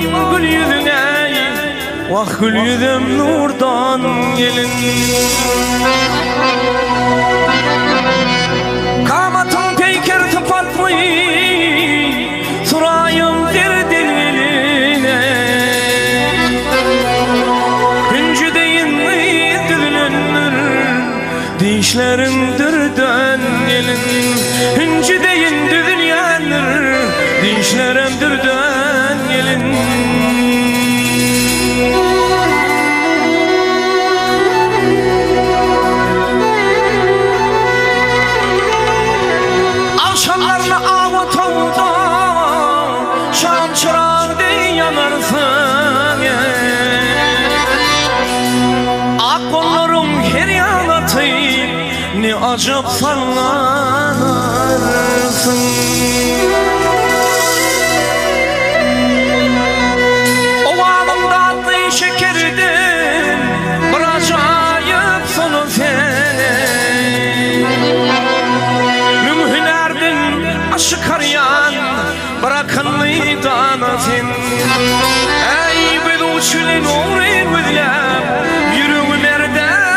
iman gül yüzüne, vah gül yüzüm nurdan gelin. Kamatım peyker tıpatmı, surayım derdiline. Hüncü deyin düzülünür, dişlerimdir dön gelin. Hüncü deyin düzülünür, dişlerimdir dön gelin. Ne acap sallanırsın. O anımda tatlı şekerdin, bir acayip sonu seni. Mümkün erdin aşık arayan, bırakınlı danasın. Ey beduşülün uğrayın güdülem, yürüğün nereden?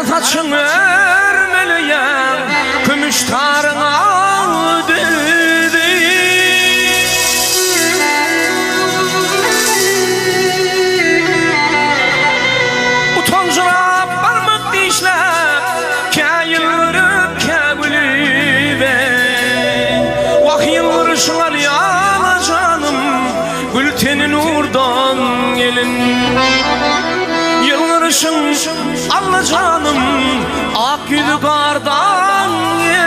Saçın örmeliyem, kümüş tarın aldı. Utancına parmak dişler, kâyılırıp kâgülübe. Vah yılırışlar yana canım, gültenin uğurdan gelin. Yılırışın Allah canım, ak yüzü kardan gelin.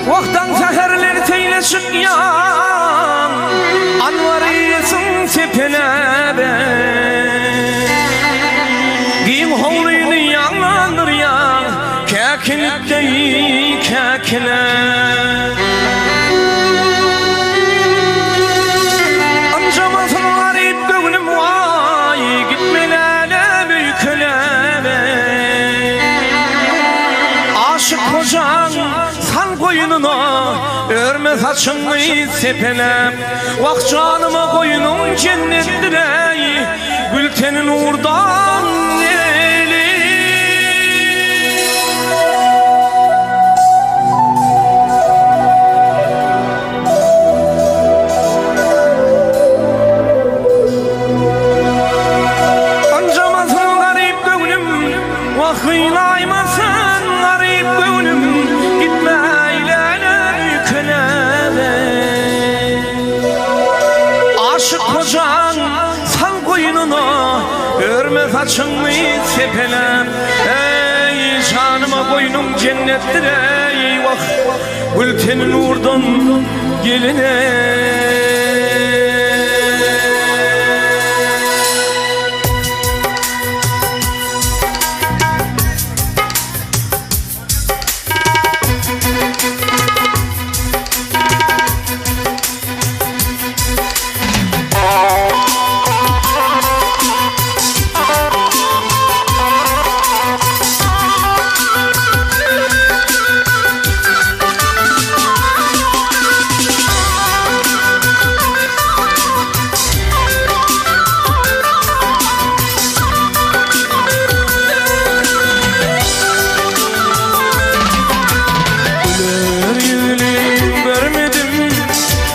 Vaktan seherler teyleşik yan, anvarısın tepelebe. Giyim hovluyunu yanlandır ya, kekilikteyi kekile. Ancamasın garip gönlüm vay, gitmelere büyükülebe. Aşık kocan sal koyununa, örme saçını sepelem. Vah canıma koyunum cennettir ey, gültenin uğurdan gelin. Ancamasın garip gönlüm, vah kıylaymasın garip gönlüm, gitme aşık kocan sal koyununa, örme saçını sepelem. Ey canıma koyunum cennettir ey, vah gültenin uğurdan gelin ey.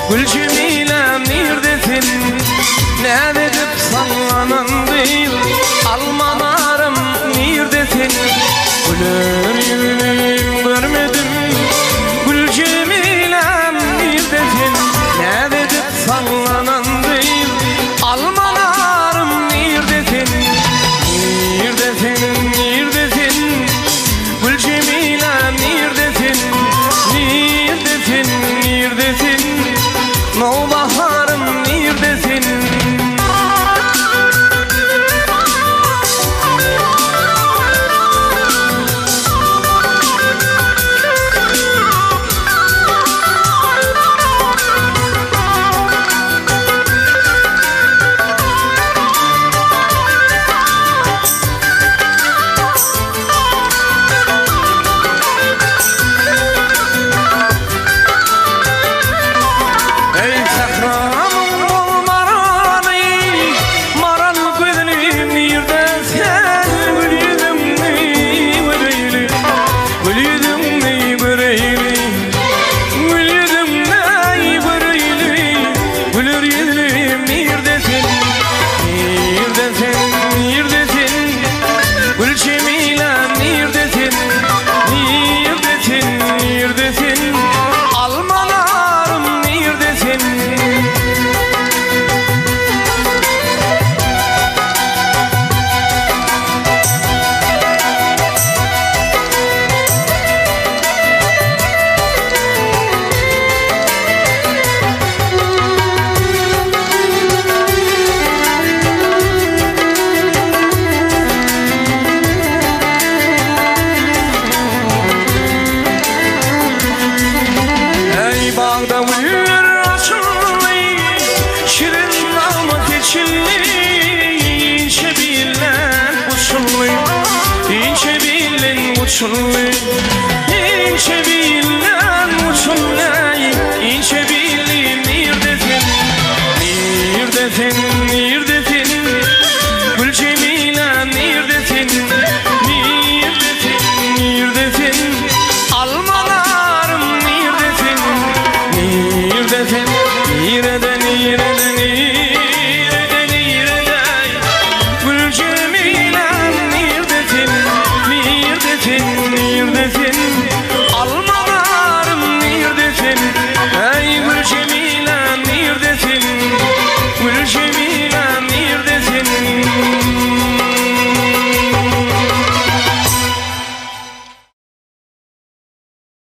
Gül Cemilem neredesin? Ne dedip sallanan değil, almalarım neredesin? Gülür yüzünü görmedim, Gül Cemilem neredesin? Ne dedip sallanan değil, almalarım neredesin? Neredesin, neredesin? Gül Cemilem neredesin? Neredesin, neredesin? Nobaharım neredesin? Bağda uyur açıllı, şirin namı keçilli, ince bilen uçullu, ince bilen uçullu, ince